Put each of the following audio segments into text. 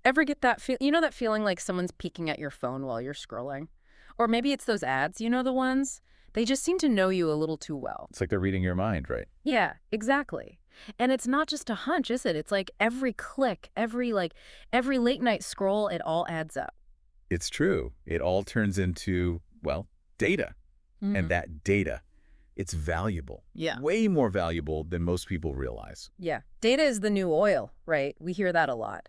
Ever get that feel? You know that feeling like someone's peeking at your phone while you're scrolling? Or maybe it's those ads, the ones? They just seem to know you a little too well. It's like they're reading your mind, right? Yeah, exactly. And it's not just a hunch, is it? It's like every click, every late night scroll, it all adds up. It's true. It all turns into, well, data. And Hmm. that data, it's valuable. Yeah. Way more valuable than most people realize. Yeah. Data is the new oil, right? We hear that a lot.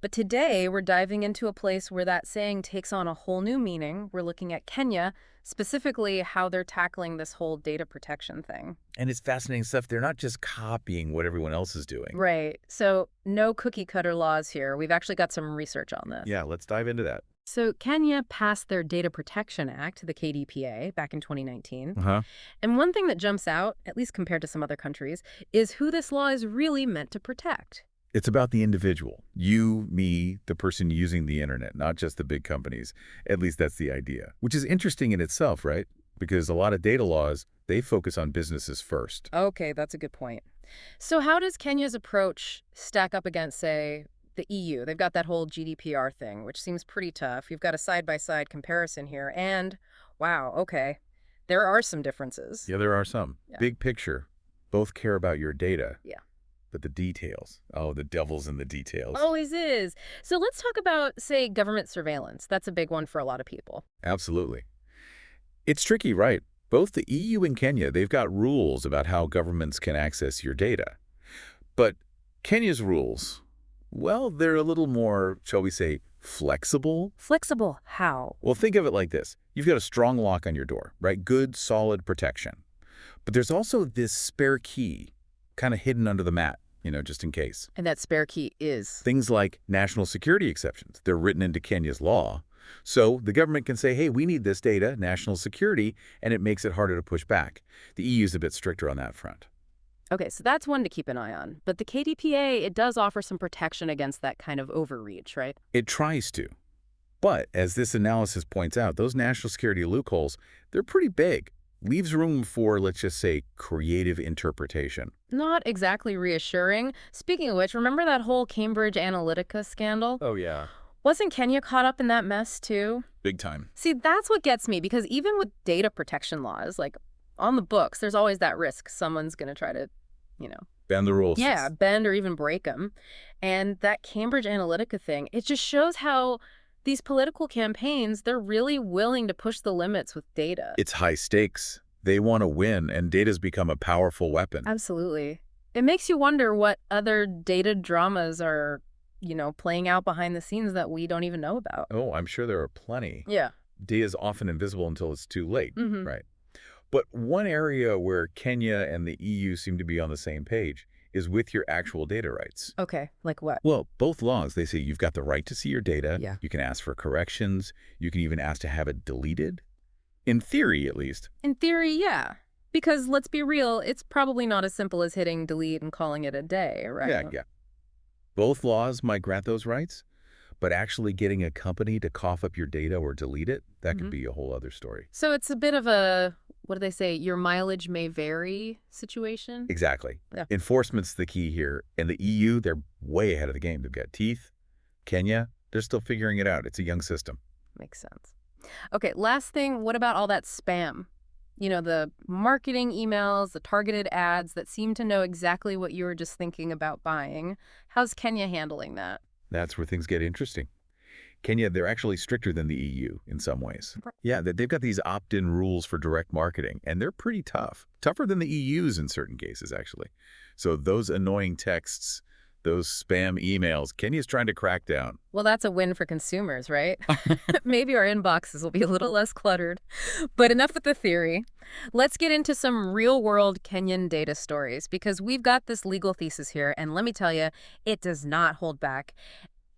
But today we're diving into a place where that saying takes on a whole new meaning. We're looking at Kenya, specifically how they're tackling this whole data protection thing. And it's fascinating stuff. They're not just copying what everyone else is doing. Right. So no cookie cutter laws here. We've actually got some research on this. Yeah, let's dive into that. So Kenya passed their Data Protection Act, the KDPA, back in 2019. Uh-huh. And one thing that jumps out, at least compared to some other countries, is who this law is really meant to protect. It's about the individual. You, me, the person using the internet, not just the big companies. At least that's the idea. Which is interesting in itself, right? Because a lot of data laws, they focus on businesses first. Okay, that's a good point. So how does Kenya's approach stack up against, say, the EU? They've got that whole GDPR thing, which seems pretty tough. You've got a side-by-side comparison here. And, wow, okay, there are some differences. Yeah, there are some. Yeah. Big picture, both care about your data. Yeah. But the details, oh, the devil's in the details. Always is. So let's talk about, say, government surveillance. That's a big one for a lot of people. Absolutely. It's tricky, right? Both the EU and Kenya, they've got rules about how governments can access your data. But Kenya's rules, well, they're a little more, shall we say, flexible. Flexible how? Well, think of it like this. You've got a strong lock on your door, right? Good, solid protection. But there's also this spare key kind of hidden under the mat, just in case. And that spare key is? Things like national security exceptions. They're written into Kenya's law. So the government can say, hey, we need this data, national security, and it makes it harder to push back. The EU's a bit stricter on that front. Okay, so that's one to keep an eye on. But the KDPA, it does offer some protection against that kind of overreach, right? It tries to. But as this analysis points out, those national security loopholes, they're pretty big. Leaves room for, let's just say, creative interpretation. Not exactly reassuring. Speaking of which, remember that whole Cambridge Analytica scandal? Oh, yeah. Wasn't Kenya caught up in that mess, too? Big time. See, that's what gets me, because even with data protection laws, like on the books, there's always that risk someone's going to try to, Bend the rules. yeah, bend or even break them. And that Cambridge Analytica thing, it just shows how these political campaigns, they're really willing to push the limits with data. It's high stakes. They want to win, and data's become a powerful weapon. Absolutely. It makes you wonder what other data dramas are, playing out behind the scenes that we don't even know about. Oh, I'm sure there are plenty. Yeah. Data is often invisible until it's too late, Mm-hmm. right? But one area where Kenya and the EU seem to be on the same page is with your actual data rights. Okay, like what? Well, both laws, they say you've got the right to see your data. Yeah. You can ask for corrections. You can even ask to have it deleted. In theory, at least. In theory, yeah. Because let's be real, it's probably not as simple as hitting delete and calling it a day, right? Yeah. Both laws might grant those rights, but actually getting a company to cough up your data or delete it, that could be a whole other story. So it's a bit of a, what do they say, your mileage may vary situation? Exactly. Yeah. Enforcement's the key here. And the EU, they're way ahead of the game. They've got teeth. Kenya, they're still figuring it out. It's a young system. Makes sense. Okay, last thing, what about all that spam? The marketing emails, the targeted ads that seem to know exactly what you were just thinking about buying. How's Kenya handling that? That's where things get interesting. Kenya, they're actually stricter than the EU in some ways. Right. Yeah, they've got these opt-in rules for direct marketing, and they're pretty tough. Tougher than the EU's in certain cases, actually. So those annoying texts, those spam emails, Kenya's trying to crack down. Well, that's a win for consumers, right? Maybe our inboxes will be a little less cluttered. But enough with the theory. Let's get into some real-world Kenyan data stories, because we've got this legal thesis here, and let me tell you, it does not hold back.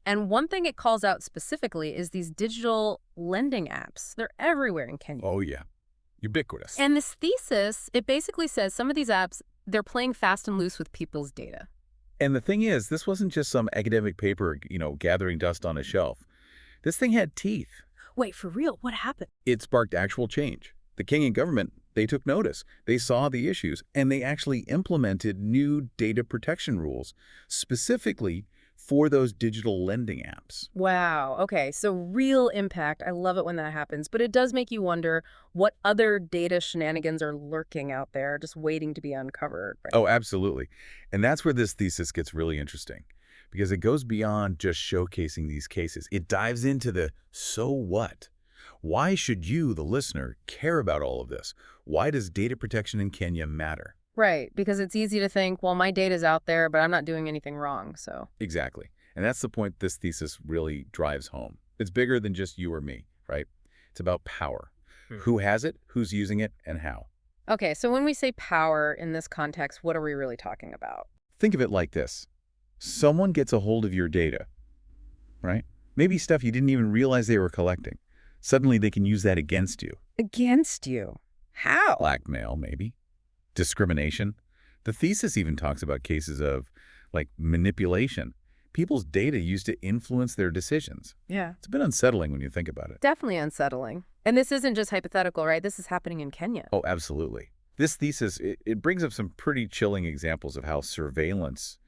And one thing it calls out specifically is these digital lending apps. They're everywhere in Kenya. Oh, yeah. Ubiquitous. And this thesis, it basically says some of these apps, they're playing fast and loose with people's data. And the thing is, this wasn't just some academic paper, gathering dust on a shelf. This thing had teeth. Wait, for real? What happened? It sparked actual change. The Kenyan government, they took notice. They saw the issues, and they actually implemented new data protection rules, specifically for those digital lending apps. Wow. Okay. So real impact. I love it when that happens. But it does make you wonder what other data shenanigans are lurking out there, just waiting to be uncovered, right? Oh, absolutely. And that's where this thesis gets really interesting because it goes beyond just showcasing these cases. It dives into the so what? Why should you, the listener, care about all of this? Why does data protection in Kenya matter? Right. Because it's easy to think, well, my data's out there, but I'm not doing anything wrong. So, Exactly. And that's the point this thesis really drives home. It's bigger than just you or me, right? It's about power. Who has it, who's using it, and how. okay. So when we say power in this context, what are we really talking about? Think of it like this. Someone gets a hold of your data, right? Maybe stuff you didn't even realize they were collecting. Suddenly they can use that against you. Against you. How? Blackmail, maybe. Discrimination. The thesis even talks about cases of, like, manipulation. People's data used to influence their decisions. Yeah. It's a bit unsettling when you think about it. Definitely unsettling. And this isn't just hypothetical, right? This is happening in Kenya. Oh, absolutely. This thesis, it brings up some pretty chilling examples of how surveillance,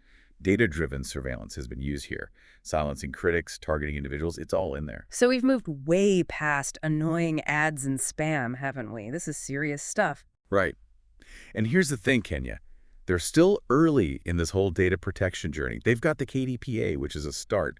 data-driven surveillance has been used here. Silencing critics, targeting individuals, it's all in there. So we've moved way past annoying ads and spam, haven't we? This is serious stuff. Right. And here's the thing, Kenya. They're still early in this whole data protection journey. They've got the KDPA, which is a start.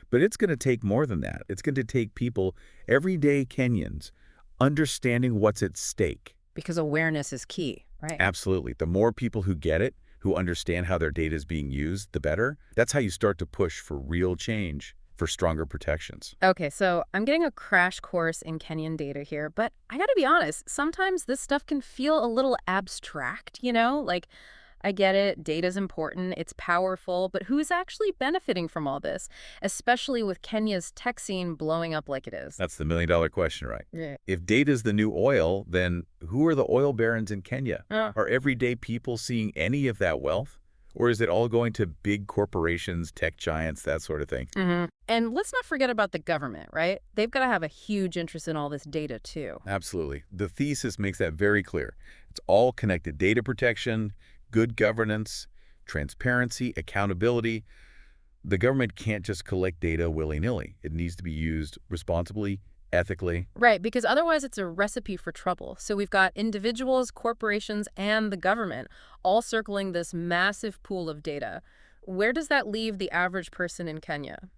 But it's going to take more than that. It's going to take people, everyday Kenyans, understanding what's at stake. Because awareness is key, right? Absolutely. The more people who get it, who understand how their data is being used, the better. That's how you start to push for real change, for stronger protections. Okay, so I'm getting a crash course in Kenyan data here, but I gotta be honest, sometimes this stuff can feel a little abstract, you know? Like, I get it, data's important, it's powerful, but who's actually benefiting from all this? Especially with Kenya's tech scene blowing up like it is. That's the million-dollar question, right? Yeah. If data's the new oil, then who are the oil barons in Kenya? Are everyday people seeing any of that wealth? Or is it all going to big corporations, tech giants, that sort of thing? And let's not forget about the government, right? They've got to have a huge interest in all this data, too. Absolutely. The thesis makes that very clear. It's all connected. Data protection, good governance, transparency, accountability. The government can't just collect data willy-nilly. It needs to be used responsibly, ethically. Right, because otherwise it's a recipe for trouble. So we've got individuals, corporations, and the government all circling this massive pool of data. Where does that leave the average person in Kenya?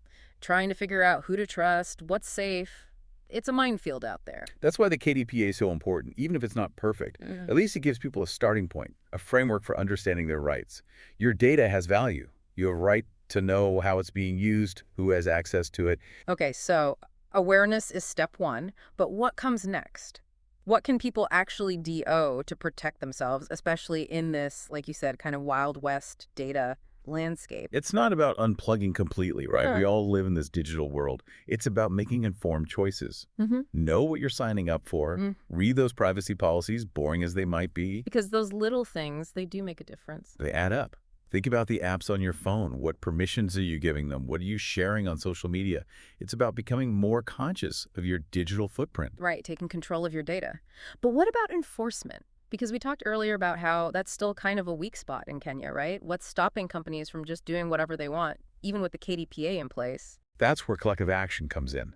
Trying to figure out who to trust, what's safe. It's a minefield out there. That's why the KDPA is so important, even if it's not perfect. At least it gives people a starting point, a framework for understanding their rights. Your data has value. You have a right to know how it's being used, who has access to it. Okay, so awareness is step one, but what comes next? What can people actually do to protect themselves, especially in this, like you said, kind of Wild West data landscape? It's not about unplugging completely, right? Sure. We all live in this digital world. It's about making informed choices. Know what you're signing up for. Read those privacy policies, boring as they might be. Because those little things, they do make a difference. They add up. Think about the apps on your phone. What permissions are you giving them? What are you sharing on social media? It's about becoming more conscious of your digital footprint. Right, taking control of your data. But what about enforcement? Because we talked earlier about how that's still kind of a weak spot in Kenya, right? What's stopping companies from just doing whatever they want, even with the KDPA in place? That's where collective action comes in.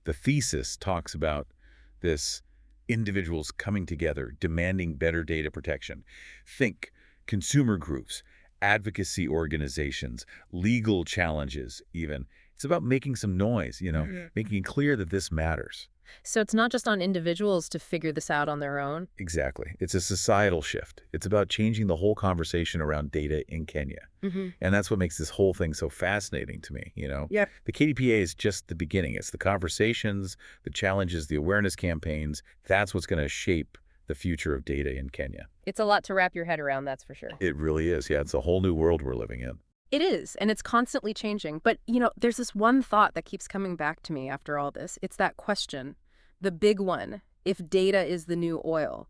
The thesis talks about this individuals coming together, demanding better data protection. Think consumer groups, advocacy organizations, legal challenges even. It's about making some noise, making it clear that this matters. So it's not just on individuals to figure this out on their own? Exactly. It's a societal shift. It's about changing the whole conversation around data in Kenya. And that's what makes this whole thing so fascinating to me, Yep. The KDPA is just the beginning. It's the conversations, the challenges, the awareness campaigns. That's what's going to shape the future of data in Kenya. It's a lot to wrap your head around, that's for sure. It really is. Yeah, it's a whole new world we're living in. It is, and it's constantly changing. But, there's this one thought that keeps coming back to me after all this. It's that question, the big one, if data is the new oil.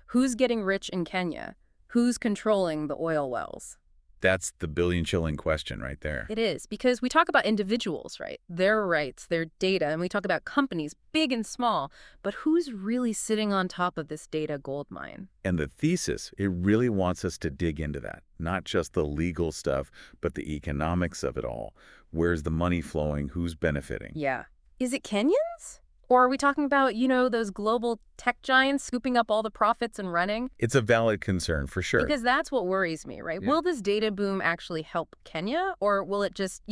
Who's getting rich in Kenya? Who's controlling the oil wells? That's the billion-shilling question right there. It is, because we talk about individuals, right? Their rights, their data, and we talk about companies, big and small. But who's really sitting on top of this data goldmine? And the thesis, it really wants us to dig into that. Not just the legal stuff, but the economics of it all. Where's the money flowing? Who's benefiting? Yeah. Is it Kenyans? Or are we talking about, those global tech giants scooping up all the profits and running? It's a valid concern for sure. Because that's what worries me, right? Yeah. Will this data boom actually help Kenya, or will it just,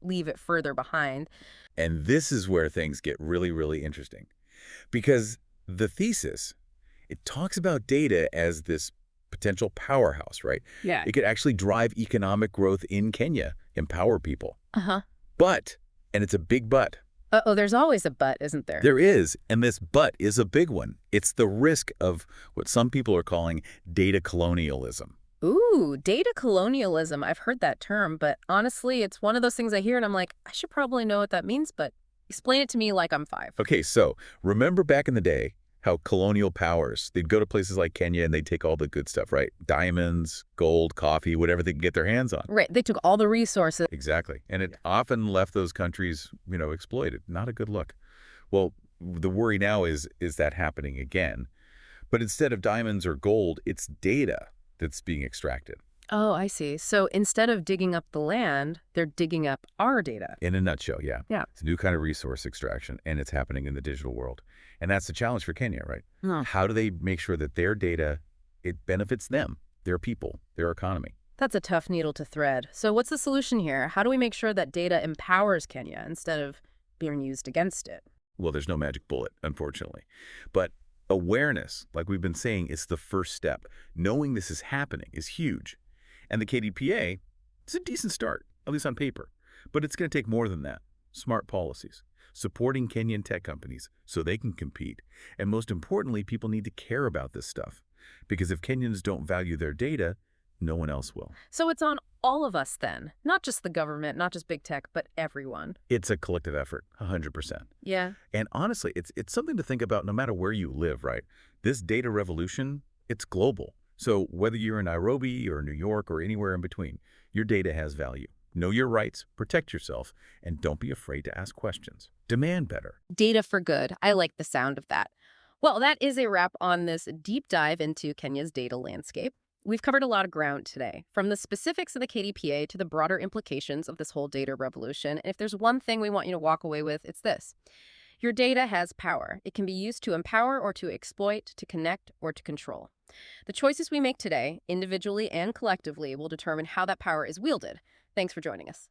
leave it further behind? And this is where things get really, really interesting. Because the thesis, it talks about data as this potential powerhouse, right? Yeah. It could actually drive economic growth in Kenya, empower people. Uh-huh. But, and it's a big but, Uh-oh, there's always a but, isn't there? there is, and this but is a big one. It's the risk of what some people are calling data colonialism. Ooh, data colonialism. I've heard that term, but honestly, it's one of those things I hear and I'm like, I should probably know what that means, but explain it to me like I'm 5. Okay, so remember back in the day how colonial powers, they'd go to places like Kenya and they'd take all the good stuff, right? Diamonds, gold, coffee, whatever they could get their hands on. Right, they took all the resources. Exactly. And it often left those countries, exploited. Not a good look. Well, the worry now is that happening again? But instead of diamonds or gold, it's data that's being extracted. Oh, I see. So instead of digging up the land, they're digging up our data. In a nutshell, yeah. Yeah. It's a new kind of resource extraction, and it's happening in the digital world. And that's the challenge for Kenya, right? How do they make sure that their data, it benefits them, their people, their economy? That's a tough needle to thread. So what's the solution here? How do we make sure that data empowers Kenya instead of being used against it? Well, there's no magic bullet, unfortunately. But awareness, like we've been saying, is the first step. Knowing this is happening is huge. And the KDPA is a decent start, at least on paper. But it's going to take more than that. Smart policies, supporting Kenyan tech companies so they can compete. And most importantly, people need to care about this stuff. Because if Kenyans don't value their data, no one else will. So it's on all of us then, not just the government, not just big tech, but everyone. It's a collective effort, 100%. Yeah. And honestly, it's something to think about no matter where you live, right? This data revolution, it's global. So whether you're in Nairobi or New York or anywhere in between, your data has value. Know your rights, protect yourself, and don't be afraid to ask questions. Demand better. Data for good. I like the sound of that. Well, that is a wrap on this deep dive into Kenya's data landscape. We've covered a lot of ground today, from the specifics of the KDPA to the broader implications of this whole data revolution. And if there's one thing we want you to walk away with, it's this. Your data has power. It can be used to empower or to exploit, to connect or to control. The choices we make today, individually and collectively, will determine how that power is wielded. Thanks for joining us.